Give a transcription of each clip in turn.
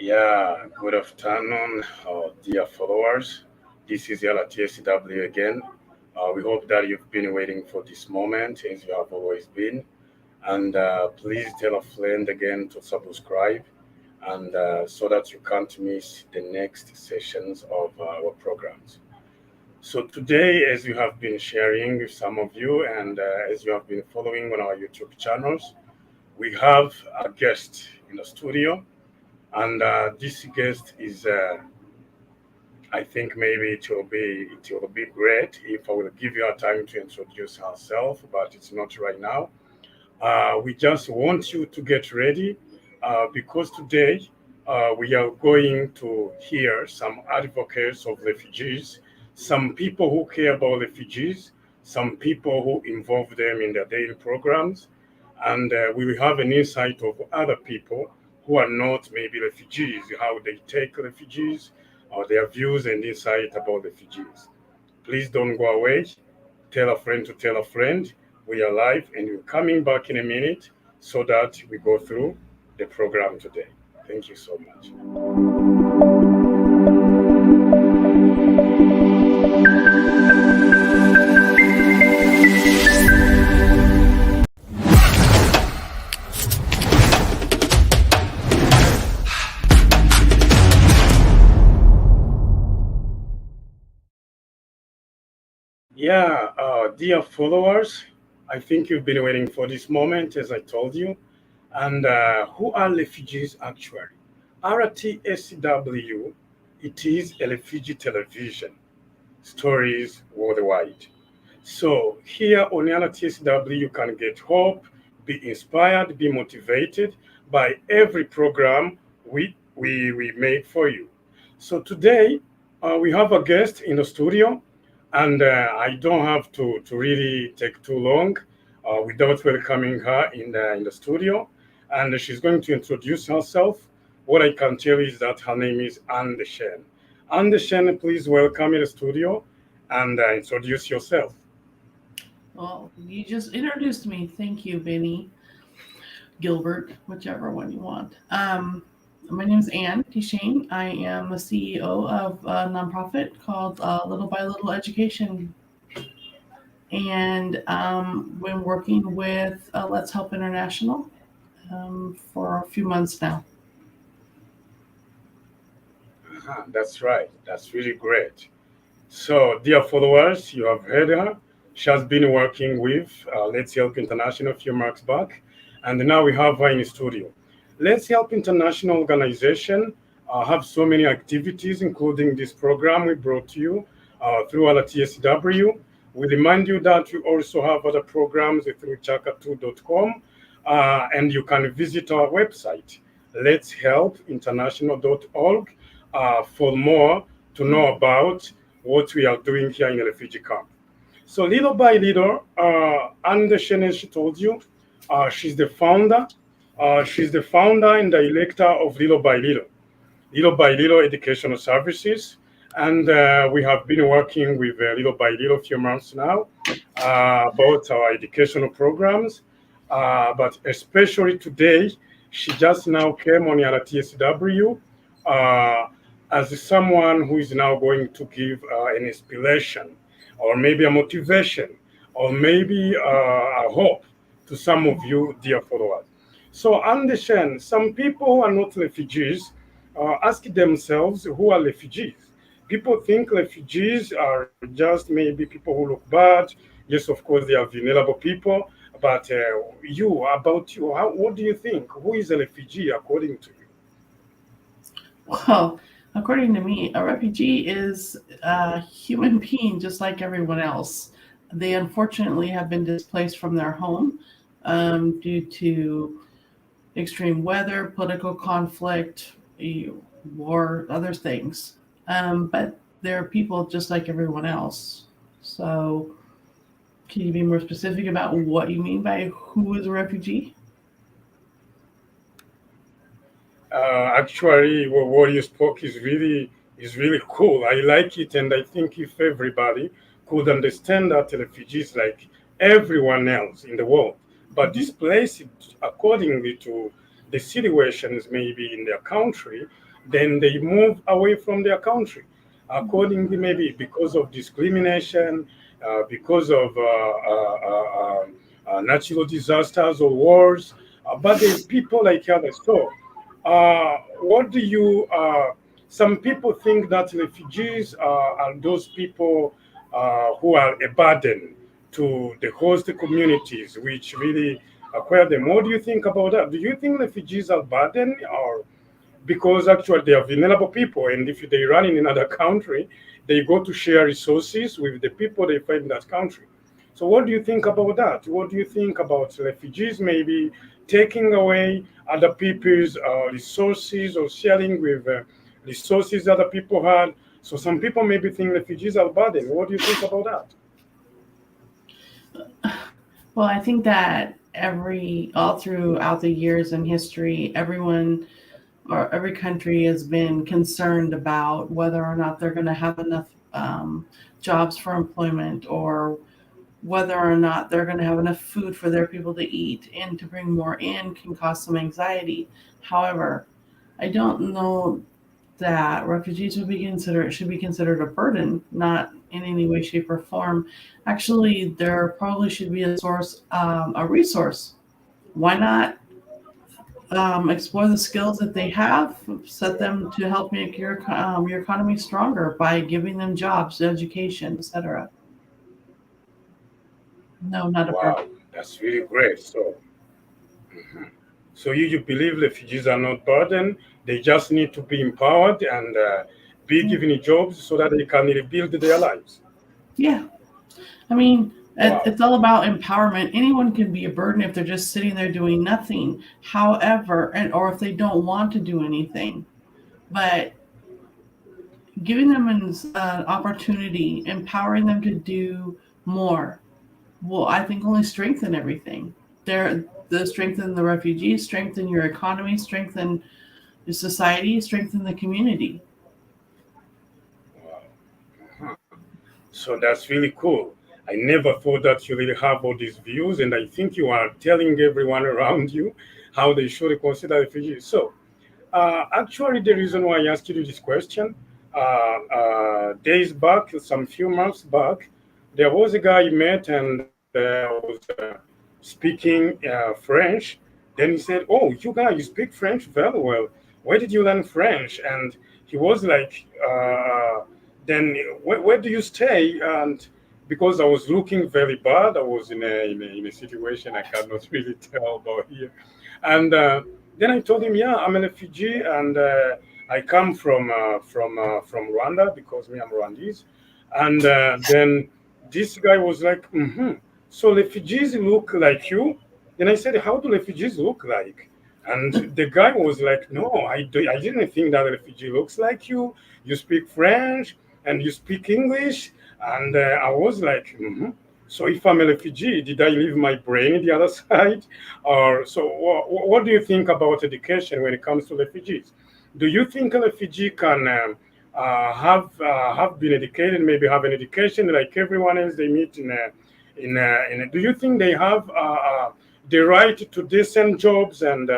Yeah, good afternoon, dear followers. This is RTSW again. We hope that you've been waiting for this moment as you have always been. And please tell a friend again to subscribe and so that you can't miss the next sessions of our programs. So today, as you have been sharing with some of you and as you have been following on our YouTube channels, we have a guest in the studio. And this guest is, I think maybe it will be great if I will give you a time to introduce herself, but it's not right now. We just want you to get ready because today we are going to hear some advocates of refugees, some people who care about refugees, some people who involve them in their daily programs, and we will have an insight of other people who are not maybe refugees, how they take refugees, or their views and insight about refugees. Please don't go away. Tell a friend to tell a friend. We are live and we're coming back in a minute so that we go through the program today. Thank you so much. Yeah, dear followers, I think you've been waiting for this moment, as I told you. And who are refugees actually? RTSW, it is a refugee television, stories worldwide. So here on RTSW, you can get hope, be inspired, be motivated by every program we make for you. So today, we have a guest in the studio, and I don't have to really take too long without welcoming her in the studio. And she's going to introduce herself. What I can tell you is that her name is Ann DeChenne. Ann DeChenne, please welcome in the studio and introduce yourself. Well, you just introduced me. Thank you, Benny, Gilbert, whichever one you want. My name is Ann DeChenne. I am the CEO of a nonprofit called Little by Little Education, and been working with Let's Help International for a few months now. That's right. That's really great. So, dear followers, you have heard her. She has been working with Let's Help International a few months back, and now we have her in the studio. Let's Help International organization have so many activities, including this program we brought to you through our TSW. We remind you that we also have other programs through chaka2.com, and you can visit our website, letshelpinternational.org, for more to know about what we are doing here in the refugee camp. So little by little, Anne DeChenne, she told you, she's the founder. She's the founder and director of Little by Little Educational Services. And we have been working with Little by Little a few months now about our educational programs. But especially today, she just now came on the TSW as someone who is now going to give an inspiration or maybe a motivation or maybe a hope to some of you, dear followers. So, understand, some people who are not refugees ask themselves who are refugees. People think refugees are just maybe people who look bad. Yes, of course, they are vulnerable people. But what do you think? Who is a refugee according to you? Well, according to me, a refugee is a human being just like everyone else. They unfortunately have been displaced from their home due to extreme weather, political conflict, war, other things. But they're people just like everyone else. So, can you be more specific about what you mean by who is a refugee? Actually, what you spoke is really cool. I like it, and I think if everybody could understand that refugees like everyone else in the world, but Mhm. displaced accordingly the situations maybe in their country, then they move away from their country. Accordingly, maybe because of discrimination, because of natural disasters or wars, but the people like others. So, what do you? Some people think that refugees are those people who are a burden to the host communities, which really acquire them. What do you think about that? Do you think refugees are burden, or because actually they are vulnerable people, and if they run in another country, they go to share resources with the people they find in that country? So what do you think about that? What do you think about refugees maybe taking away other people's resources or sharing with resources other people had? So some people maybe think refugees are burden. What do you think about that? Well, I think that all throughout the years in history, everyone or every country has been concerned about whether or not they're going to have enough jobs for employment, or whether or not they're going to have enough food for their people to eat, and to bring more in can cause some anxiety. However, I don't know that refugees should be considered a burden, not in any way, shape, or form. Actually, there probably should be a resource. Why not explore the skills that they have, set them to help make your economy stronger by giving them jobs, education, etc. No, not a burden. Wow, that's really great. So, so you believe refugees are not burden? They just need to be empowered and be Yeah. given jobs so that they can rebuild their lives. Yeah. I mean, Wow. it's all about empowerment. Anyone can be a burden if they're just sitting there doing nothing. However, or if they don't want to do anything. But giving them an opportunity, empowering them to do more, will, I think, only strengthen everything. The strengthen the refugees, strengthen your economy, strengthen your society, strengthen the community. Wow. Uh-huh. So that's really cool. I never thought that you really have all these views, and I think you are telling everyone around you how they should consider refugees. So, actually, the reason why I asked you this question, days back, some few months back, there was a guy I met and was speaking French. Then he said, "Oh, you guys, you speak French very well. Where did you learn French?" And he was like, "Then where do you stay?" And because I was looking very bad, I was in a situation I cannot really tell about here. And then I told him, "Yeah, I'm a refugee, and I come from Rwanda because me, I'm Rwandese." And then this guy was like, "So refugees look like you?" And I said, "How do refugees look like?" And the guy was like, "No, I didn't think that a refugee looks like you. You speak French and you speak English." And I was like, So if I'm a refugee, did I leave my brain in the other side? Or so, what do you think about education when it comes to refugees? Do you think a refugee can have been educated, maybe have an education like everyone else they meet do you think they have the right to decent jobs? And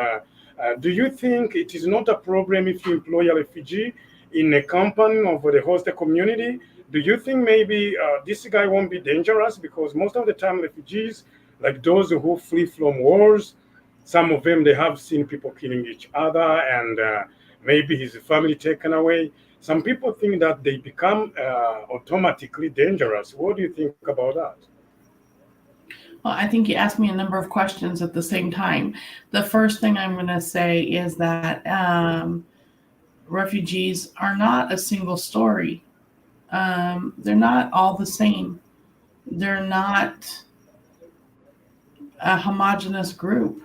do you think it is not a problem if you employ a refugee in a company of the host community? Do you think maybe this guy won't be dangerous? Because most of the time, refugees, like those who flee from wars, some of them they have seen people killing each other, and maybe his family taken away. Some people think that they become automatically dangerous. What do you think about that? Well, I think you asked me a number of questions at the same time. The first thing I'm going to say is that refugees are not a single story. They're not all the same. They're not a homogenous group.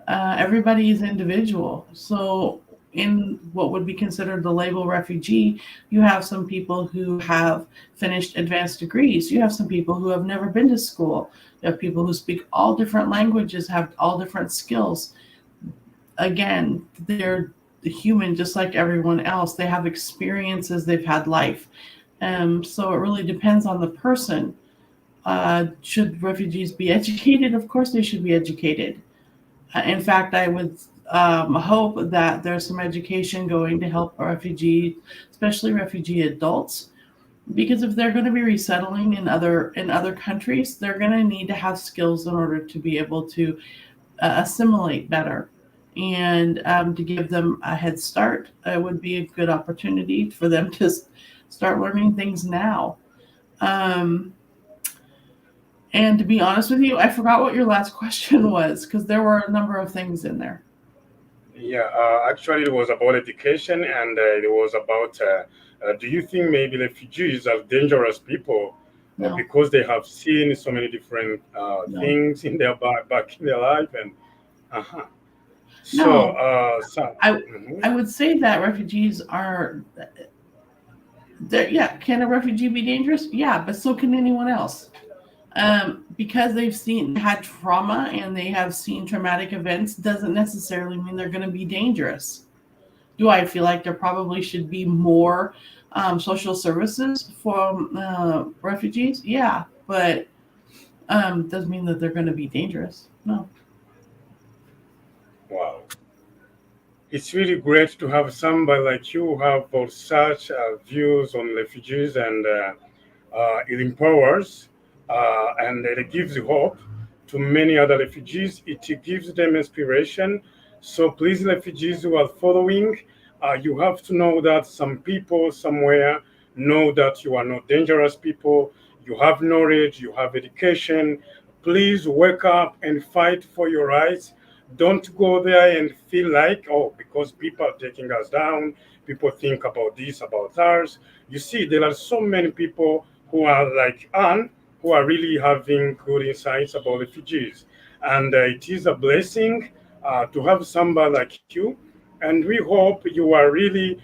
Everybody is individual. So, in what would be considered the label refugee, you have some people who have finished advanced degrees. You have some people who have never been to school. You have people who speak all different languages, have all different skills. Again, they're human just like everyone else. They have experiences, they've had life. So it really depends on the person. Should refugees be educated? Of course, they should be educated. In fact, hope that there's some education going to help refugees, especially refugee adults, because if they're going to be resettling in other countries, they're going to need to have skills in order to be able to assimilate better. And to give them a head start, it would be a good opportunity for them to start learning things now. Um, and to be honest with you, I forgot what your last question was because there were a number of things in there. Yeah, actually, it was about education, and it was about do you think maybe refugees are dangerous people No, because they have seen so many different no, things in their back in their life, and uh-huh. So, no. I mhm. I would say that refugees are. Yeah, can a refugee be dangerous? Yeah, but so can anyone else. Because they've had trauma and they have seen traumatic events doesn't necessarily mean they're going to be dangerous. Do I feel like there probably should be more social services for refugees? Yeah, but doesn't mean that they're going to be dangerous. No. Wow. It's really great to have somebody like you who have such views on refugees, and it empowers and it gives hope to many other refugees. It gives them inspiration. So please, refugees who are following, you have to know that some people somewhere know that you are not dangerous people. You have knowledge, you have education. Please wake up and fight for your rights. Don't go there and feel like, oh, because people are taking us down, people think about this, about ours. You see, there are so many people who are like Anne, who are really having good insights about refugees. And it is a blessing to have somebody like you. And we hope you are really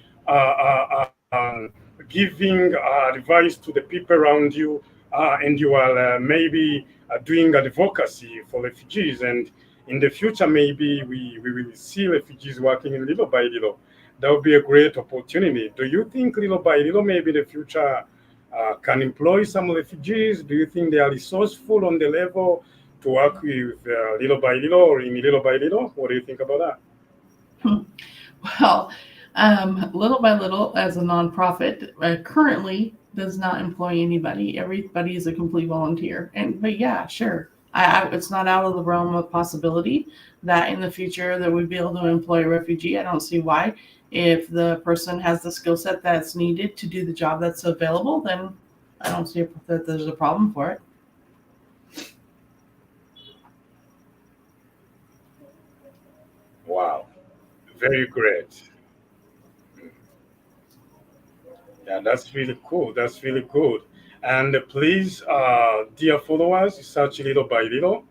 giving advice to the people around you, and you are maybe doing advocacy for refugees. And in the future, maybe we will see refugees working in little by little. That would be a great opportunity. Do you think little by little, maybe the future can employ some refugees? Do you think they are resourceful on the level to work with little by little or in little by little? What do you think about that? Well, little by little, as a nonprofit, currently does not employ anybody. Everybody is a complete volunteer. But yeah, sure. It's not out of the realm of possibility that in the future that we'd be able to employ a refugee. I don't see why. If the person has the skill set that's needed to do the job that's available, then I don't see that there's a problem for it. Wow, very great. Yeah, that's really cool. That's really good. And please, dear followers, search little by little.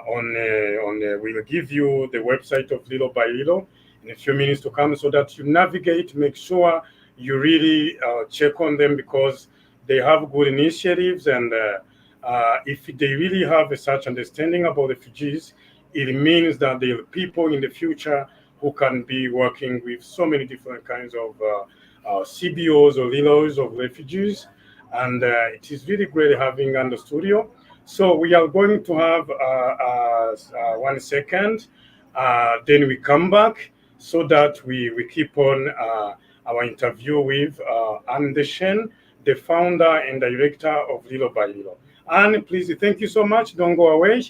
We'll give you the website of little by little in a few minutes to come, so that you navigate. Make sure you really check on them, because they have good initiatives, and if they really have a such understanding about refugees, it means that there are people in the future who can be working with so many different kinds of CBOs or LILOs of refugees. And it is really great having on the studio. So we are going to have 1 second, then we come back, so that we keep on our interview with Ann DeChenne, the founder and director of Little by Little. Anne, please, thank you so much. Don't go away.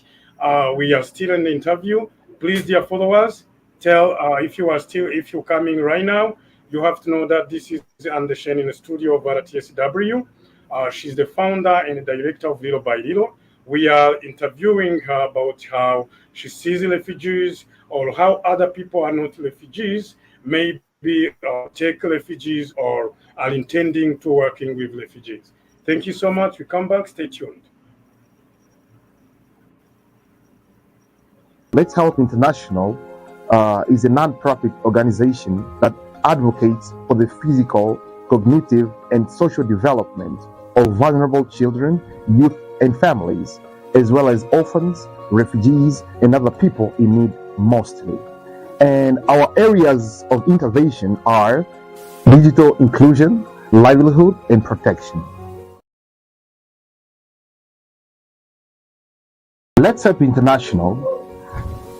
We are still in the interview. Please, dear followers, tell if you're coming right now, you have to know that this is Ann DeChenne in the studio of RTSW. She's the founder and the director of Little by Little. We are interviewing her about how she sees refugees, or how other people are not refugees, maybe take refugees or are intending to working with refugees. Thank you so much. We come back. Stay tuned. Let's Help International is a non-profit organization that advocates for the physical, cognitive, and social development of vulnerable children, youth, and families, as well as orphans, refugees, and other people in need mostly. And our areas of intervention are digital inclusion, livelihood, and protection. Let's Help International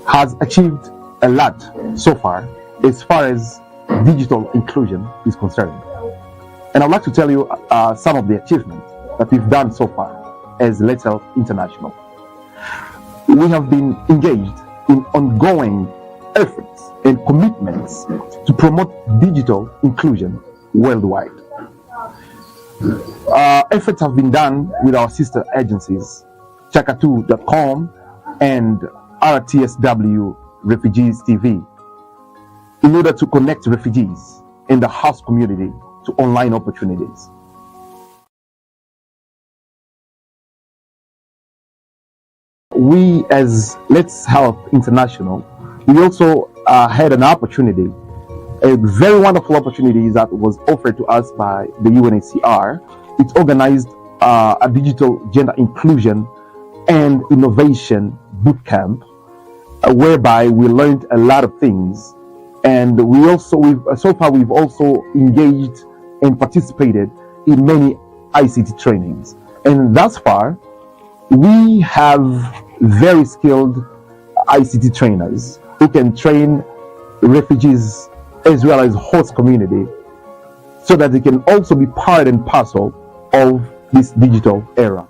has achieved a lot so far as digital inclusion is concerned. And I'd like to tell you some of the achievements that we've done so far as Let's Help International. We have been engaged in ongoing efforts and commitments to promote digital inclusion worldwide. Efforts have been done with our sister agencies, Chakatu.com and RTSW-Refugees TV, in order to connect refugees in the host community to online opportunities. We, as Let's Help International, we also had an opportunity, a very wonderful opportunity that was offered to us by the UNHCR. It organized a digital gender inclusion and innovation bootcamp, whereby we learned a lot of things. And so far we've also engaged and participated in many ICT trainings. And thus far, we have very skilled ICT trainers who can train refugees as well as host community, so that they can also be part and parcel of this digital era.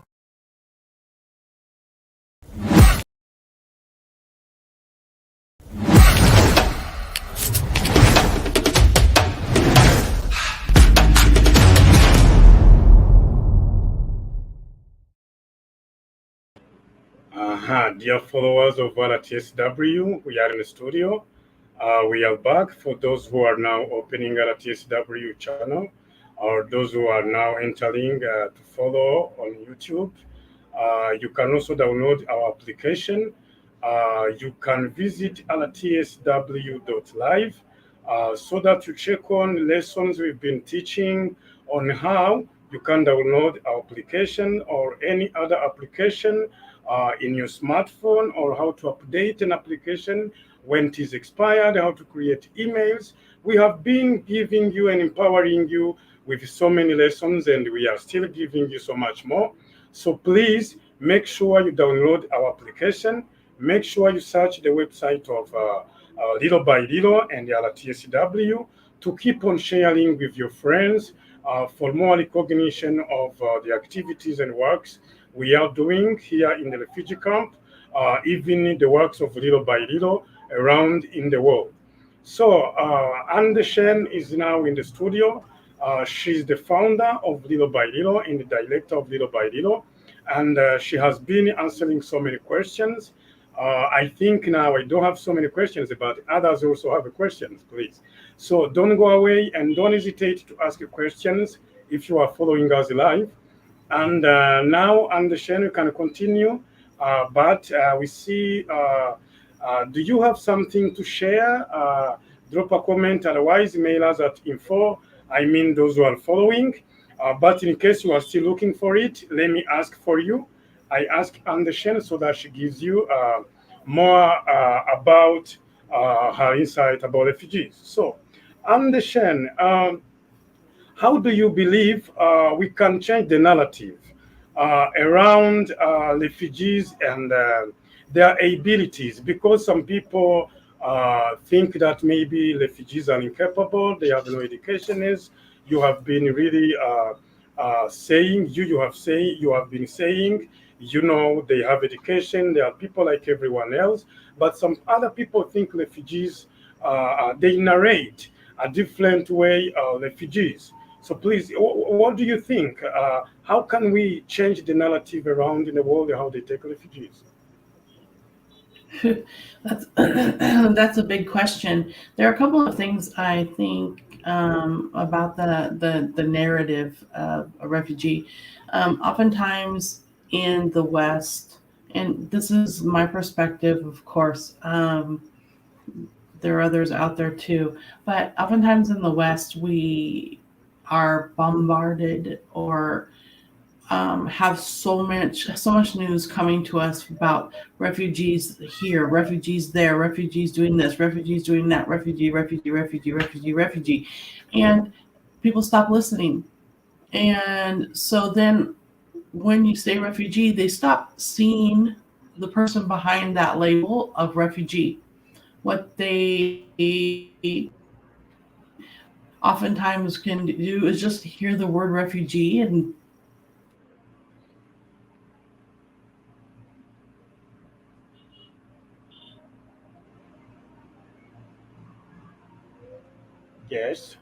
Dear followers of RTSW, we are in the studio. We are back. For those who are now opening RTSW channel, or those who are now entering to follow on YouTube, you can also download our application. You can visit rtsw.live so that you check on lessons we've been teaching on how you can download our application or any other application in your smartphone, or how to update an application when it is expired, how to create emails. We have been giving you and empowering you with so many lessons, and we are still giving you so much more. So please make sure you download our application. Make sure you search the website of Little by Little and the RTSW to keep on sharing with your friends for more recognition of the activities and works we are doing here in the refugee camp, even the works of Little by Little around in the world. So Ann DeChenne is now in the studio. She's the founder of Little by Little and the director of Little by Little, and she has been answering so many questions. I think now I don't have so many questions, but others also have questions, please. So don't go away and don't hesitate to ask your questions if you are following us live. And now, Ann DeChenne, you can continue, but we see, do you have something to share? Drop a comment, otherwise mail us at info, those who are following. But in case you are still looking for it, let me ask for you. I ask Ann DeChenne so that she gives you more about her insight about refugees. So, Ann DeChenne, how do you believe we can change the narrative around refugees and their abilities? Because some people think that maybe refugees are incapable, they have no education. You have been really saying, you have been saying, they have education, they are people like everyone else. But some other people think refugees, they narrate a different way refugees. So please, what do you think? How can we change the narrative around in the world how they take refugees? That's a big question. There are a couple of things I think about the narrative of a refugee. Oftentimes in the West, and this is my perspective, of course, there are others out there too, but oftentimes in the West, we are bombarded or have so much news coming to us about refugees here, refugees there, refugees doing this, refugees doing that, refugee, and people stop listening. And so then when you say refugee, they stop seeing the person behind that label of refugee. what they oftentimes can do is just hear the word refugee and Yes.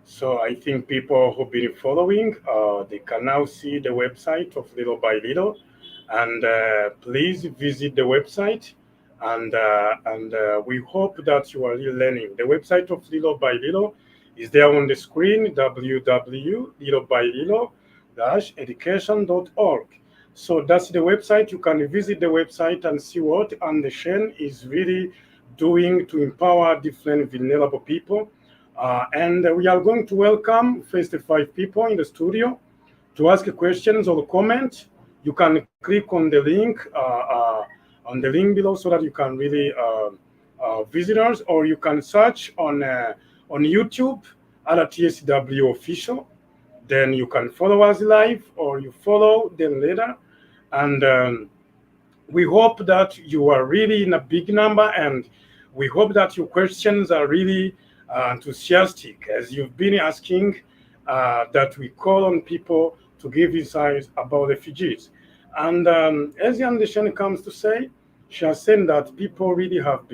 So I think people who've been following, they can now see the website of Little by Little, and please visit the website, and we hope that you are really learning. The website of Little by Little is there on the screen: www.littlebylitttle-education.org. So that's the website. You can visit the website and see what Ann DeChenne is really doing to empower different vulnerable people. And we are going to welcome first 5 people in the studio to ask questions or comment. You can click on the link below so that you can really visit us, or you can search on YouTube at RTSW Official. Then you can follow us live, or you follow them later. And we hope that you are really in a big number, and we hope that your questions are really enthusiastic, as you've been asking that we call on people to give insights about refugees. And as Ann DeChenne comes to say, she has said that people really have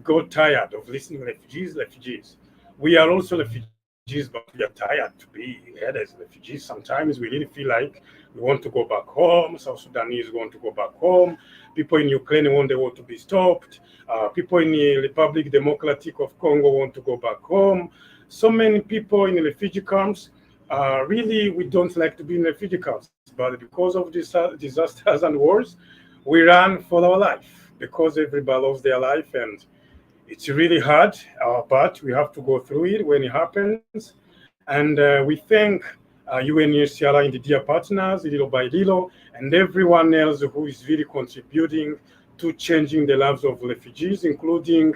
got tired of listening refugees. We are also refugees, but we are tired to be heard as refugees. Sometimes we really feel like we want to go back home. South Sudanese want to go back home. People in Ukraine want the war to be stopped. People in the Republic Democratic of Congo want to go back home. So many people in the refugee camps. Really, we don't like to be in refugee camps, but because of disasters and wars, we run for our life because everybody loves their life, and it's really hard, but we have to go through it when it happens. And we thank UNHCR and the dear partners, Little by Little, and everyone else who is really contributing to changing the lives of refugees, including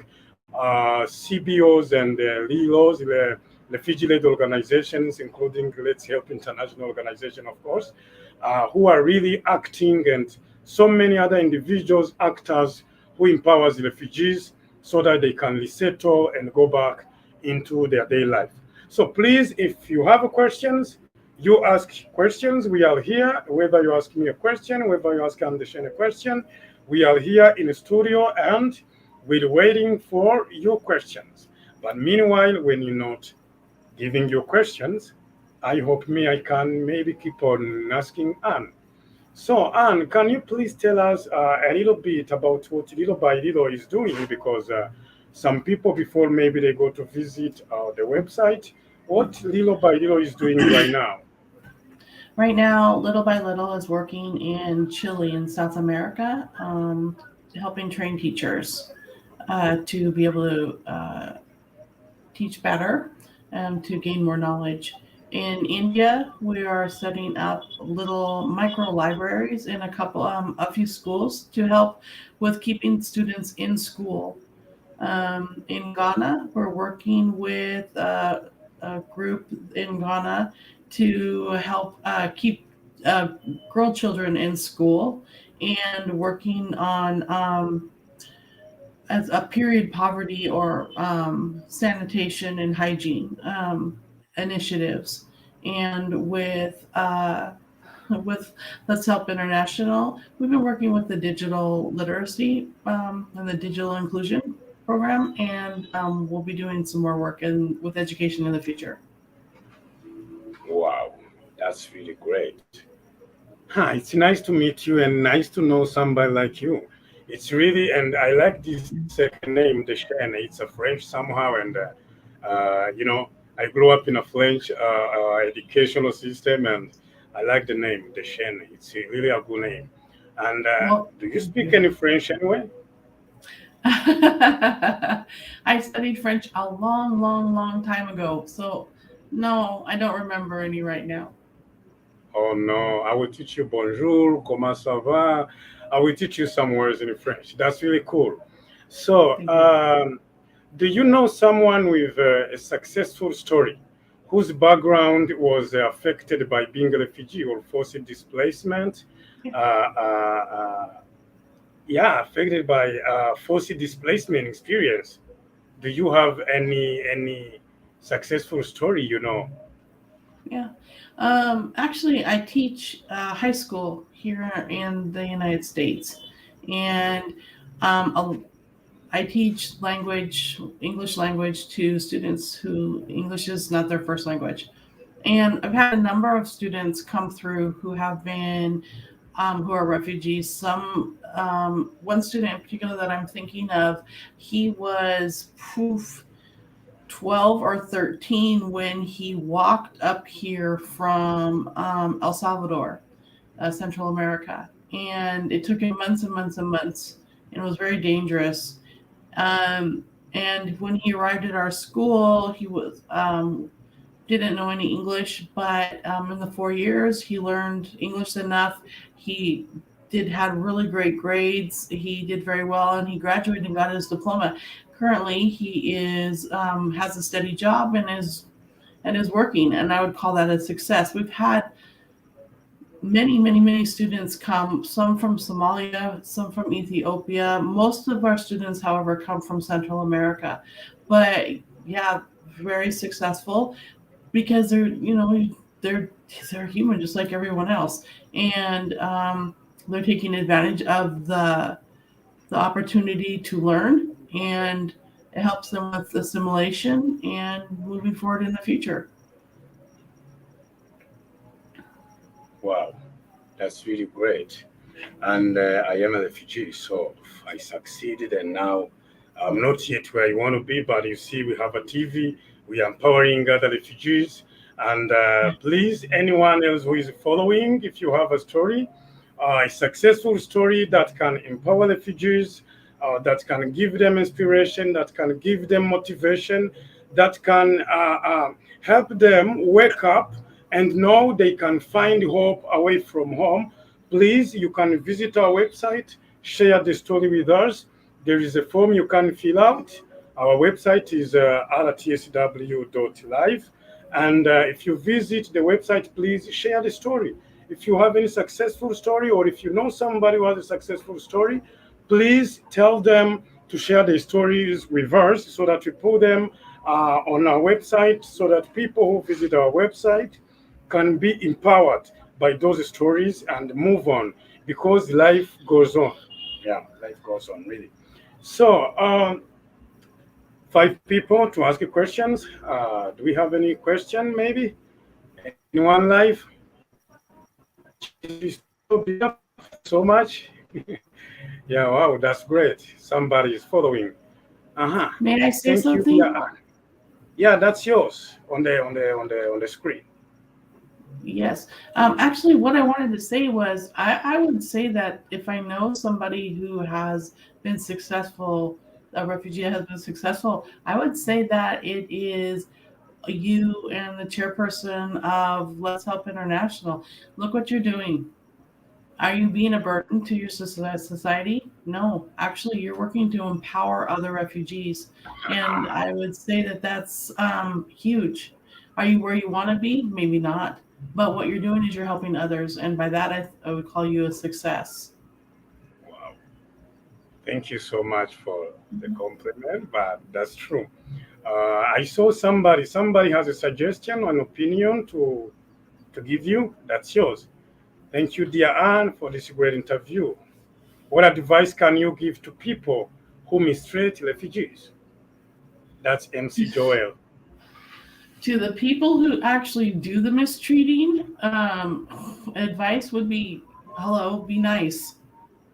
CBOs and LILOs, the refugee-led organizations, including Let's Help International Organization, of course, who are really acting, and so many other individuals, actors who empowers refugees so that they can resettle and go back into their daily life. So please, if you have questions, you ask questions. We are here, whether you ask me a question, whether you ask Ann DeChenne a question, we are here in the studio and we're waiting for your questions. But meanwhile, when you're not giving your questions, I hope I can maybe keep on asking Ann. So Ann, can you please tell us a little bit about what Little by Little is doing? Because some people, before maybe they go to visit the website, what Little by Little is doing right now? right now, Little by Little is working in Chile in South America, helping train teachers to be able to teach better and to gain more knowledge. In India, we are setting up little micro libraries in a few schools to help with keeping students in school. In Ghana, we're working with a group in Ghana to help keep girl children in school, and working on as a period poverty or sanitation and hygiene initiatives. And with Let's Help International, we've been working with the digital literacy and the digital inclusion program, and we'll be doing some more work with education in the future. Wow, that's really great. It's nice to meet you and nice to know somebody like you. It's really, and I like this second name, DeChenne. It's a French somehow, and I grew up in a French educational system, and I like the name DeChenne. It's really a good name. And do you speak any French anyway? I studied French a long time ago, so no, I don't remember any right now. Oh no, I will teach you bonjour, comment ça va? I will teach you some words in French. That's really cool. So, do you know someone with a successful story whose background was affected by being a refugee or forced displacement. Affected by forced displacement experience. Do you have any successful story? Yeah. Actually, I teach high school here in the United States, and I teach English language to students who English is not their first language. And I've had a number of students come through who have been, who are refugees. One student in particular that I'm thinking of, he was 12 or 13 when he walked up here from El Salvador, Central America. And it took him months and months and months, and it was very dangerous. And when he arrived at our school, he was didn't know any English, but in the 4 years, he learned English enough. He had really great grades. He did very well, and he graduated and got his diploma. Currently, he has a steady job and is working, and I would call that a success. We've had many students come, some from Somalia, some from Ethiopia. Most of our students, however, come from Central America. But yeah, very successful because they're human just like everyone else. And they're taking advantage of the opportunity to learn, and it helps them with assimilation and moving forward in the future. Wow, that's really great. And I am a refugee, so I succeeded, and now I'm not yet where I want to be, but you see, we have a TV, we are empowering other refugees. And please, anyone else who is following, if you have a story, a successful story that can empower refugees, that can give them inspiration, that can give them motivation, that can help them wake up and know they can find hope away from home, please, you can visit our website, share the story with us. There is a form you can fill out. Our website is RTSW.live. And if you visit the website, please share the story. If you have any successful story, or if you know somebody who has a successful story, please tell them to share their stories with us so that we put them on our website, so that people who visit our website can be empowered by those stories and move on, because life goes on. Yeah, life goes on, really. So, 5 people to ask you questions. Do we have any question, maybe? Anyone live? So much. Yeah, wow, that's great. Somebody is following. May I say Thank something? you. Yeah, that's yours on the screen. Yes. Actually, what I wanted to say was I would say that if I know somebody who has been successful, a refugee has been successful, I would say that it is you and the chairperson of Let's Help International. Look what you're doing. Are you being a burden to your society? No, actually, you're working to empower other refugees. And I would say that that's huge. Are you where you want to be? Maybe not. But what you're doing is you're helping others. And by that, I would call you a success. Wow. Thank you so much for the compliment, but that's true. I saw somebody has a suggestion, an opinion to give you. That's yours. Thank you, dear Anne, for this great interview. What advice can you give to people who mistreat refugees? That's MC Joel. To the people who actually do the mistreating, advice would be, hello, be nice.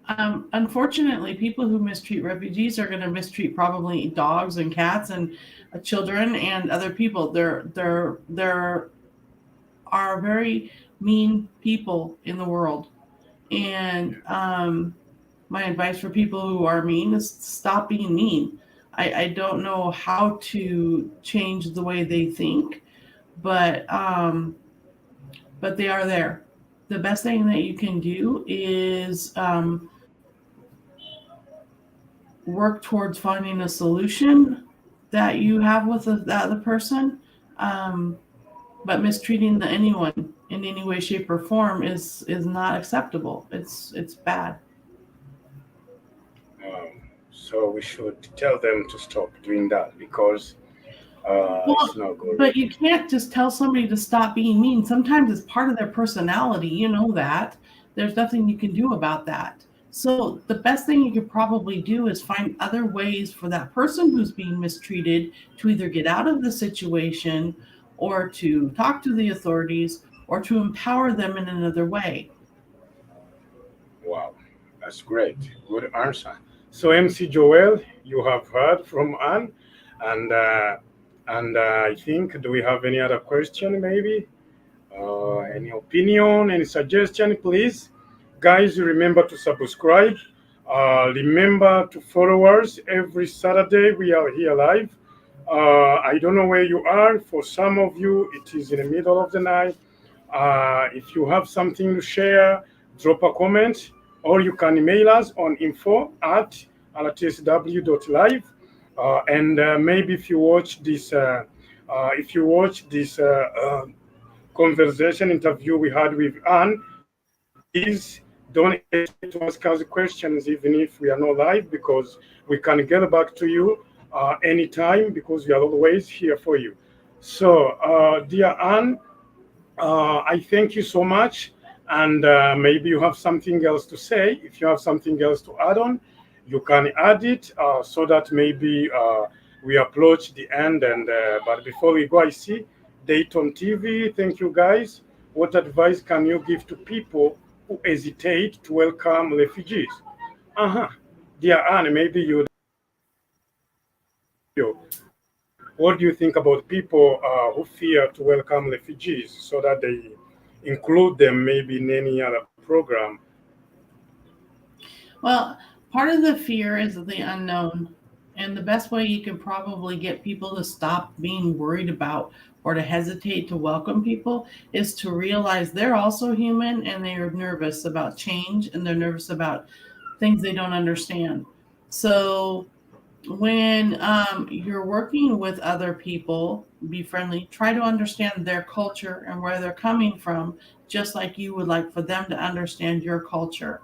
Unfortunately, people who mistreat refugees are going to mistreat probably dogs and cats and children and other people. There are very mean people in the world. And my advice for people who are mean is stop being mean. I don't know how to change the way they think, but they are there. The best thing that you can do is work towards finding a solution that you have with the other person. but mistreating anyone in any way, shape, or form is not acceptable. It's bad. So we should tell them to stop doing that because it's not good. But you can't just tell somebody to stop being mean. Sometimes it's part of their personality. You know that. There's nothing you can do about that. So the best thing you could probably do is find other ways for that person who's being mistreated to either get out of the situation or to talk to the authorities or to empower them in another way. Wow, that's great. Good answer. So, MC Joel, you have heard from Anne, and I think, do we have any other question? Maybe any opinion, any suggestion, please, guys. Remember to subscribe. Remember to follow us every Saturday. We are here live. I don't know where you are. For some of you, it is in the middle of the night. If you have something to share, drop a comment, or you can email us on info@rtsw.live. And maybe if you watch this, conversation interview we had with Anne, please don't hesitate to ask us questions, even if we are not live, because we can get back to you anytime, because we are always here for you. So, dear Anne, I thank you so much. And maybe you have something else to say. If you have something else to add on, you can add it so that maybe we approach the end. And but before we go, I see Dayton TV. Thank you, guys. What advice can you give to people who hesitate to welcome refugees? Dear Anne, maybe you. What do you think about people who fear to welcome refugees so that they include them maybe in any other program? Well, part of the fear is the unknown. And the best way you can probably get people to stop being worried about or to hesitate to welcome people is to realize they're also human and they are nervous about change and they're nervous about things they don't understand. So when you're working with other people, be friendly, try to understand their culture and where they're coming from, just like you would like for them to understand your culture.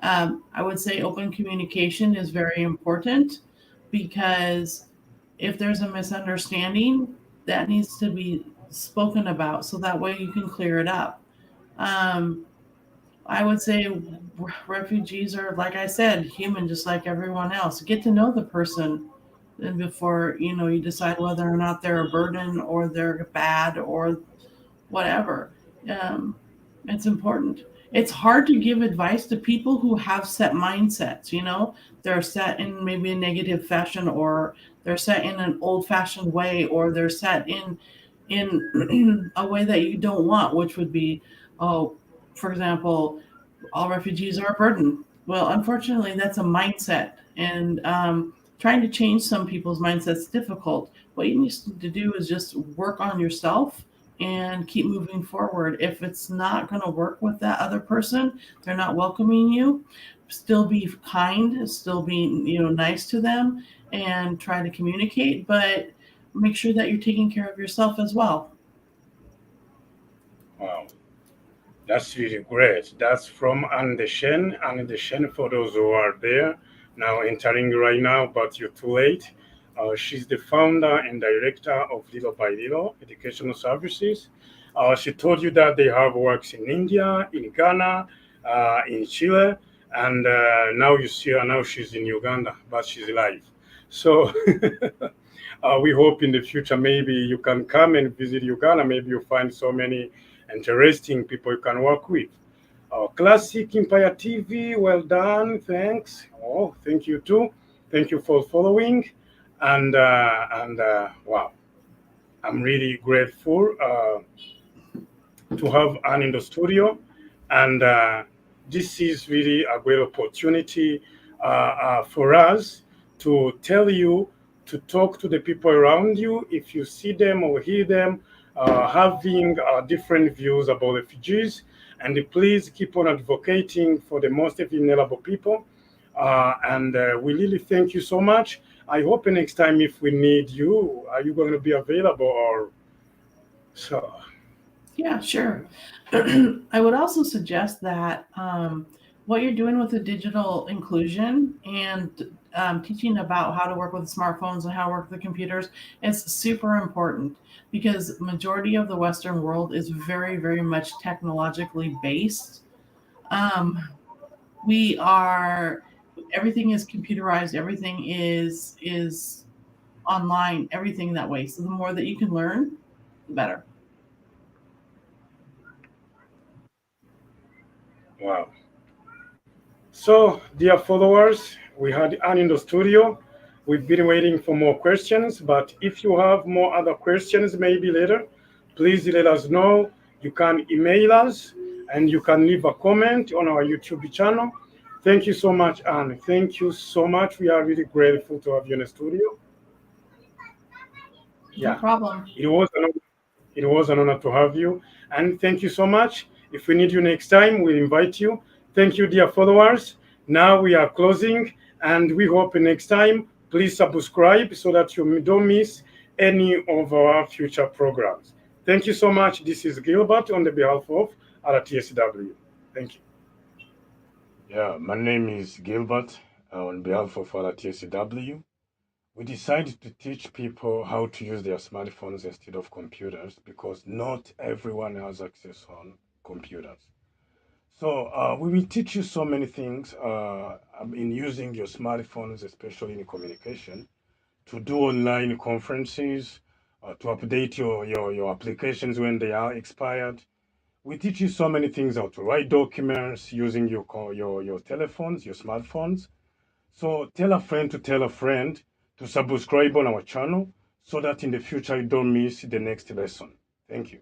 I would say open communication is very important because if there's a misunderstanding, that needs to be spoken about so that way you can clear it up. I would say refugees are, like I said, human just like everyone else. Get to know the person and before you decide whether or not they're a burden or they're bad or whatever. It's important. It's hard to give advice to people who have set mindsets. They're set in maybe a negative fashion, or they're set in an old-fashioned way, or they're set in a way that you don't want, which would be, for example, all refugees are a burden. Well, unfortunately, that's a mindset, and trying to change some people's mindsets is difficult. What you need to do is just work on yourself and keep moving forward. If it's not going to work with that other person, they're not welcoming you, still be kind, still be nice to them, and try to communicate, but make sure that you're taking care of yourself as well. Wow, that's really great. That's from Ann DeChenne. Ann DeChenne, for those who are there now entering right now, but you're too late. She's the founder and director of Little by Little Educational Services. She told you that they have works in India, in Ghana, in Chile, and now you see her. Now she's in Uganda, but she's alive. So we hope in the future maybe you can come and visit Uganda. Maybe you find so many interesting people you can work with. Classic Empire TV, well done. Thanks. Oh, thank you too. Thank you for following. And wow, I'm really grateful to have Anne in the studio, and this is really a great opportunity for us to tell you to talk to the people around you if you see them or hear them having different views about refugees, and please keep on advocating for the most vulnerable people. And we really thank you so much. I hope next time if we need you, are you going to be available? Or so Yeah, sure. I would also suggest that what you're doing with the digital inclusion and teaching about how to work with smartphones and how to work with the computers is super important because majority of the Western world is very, very much technologically based. Um, we are everything is computerized, everything is online, everything that way. So the more that you can learn, the better. Wow. So, dear followers, we had Ann in the studio. We've been waiting for more questions, but if you have more other questions, maybe later, please let us know. You can email us and you can leave a comment on our YouTube channel. Thank you so much, Ann. Thank you so much. We are really grateful to have you in the studio. No Yeah, problem. it was an honor to have you. And thank you so much. If we need you next time, we'll invite you. Thank you, dear followers. Now we are closing, and we hope next time, please subscribe so that you don't miss any of our future programs. Thank you so much. This is Gilbert on the behalf of RTSW. Thank you. Yeah, my name is Gilbert on behalf of RTSW. We decided to teach people how to use their smartphones instead of computers because not everyone has access on computers. So we will teach you so many things in using your smartphones, especially in communication, to do online conferences, to update your applications when they are expired. We teach you so many things how to write documents using your telephones, your smartphones. So tell a friend to tell a friend to subscribe on our channel so that in the future you don't miss the next lesson. Thank you.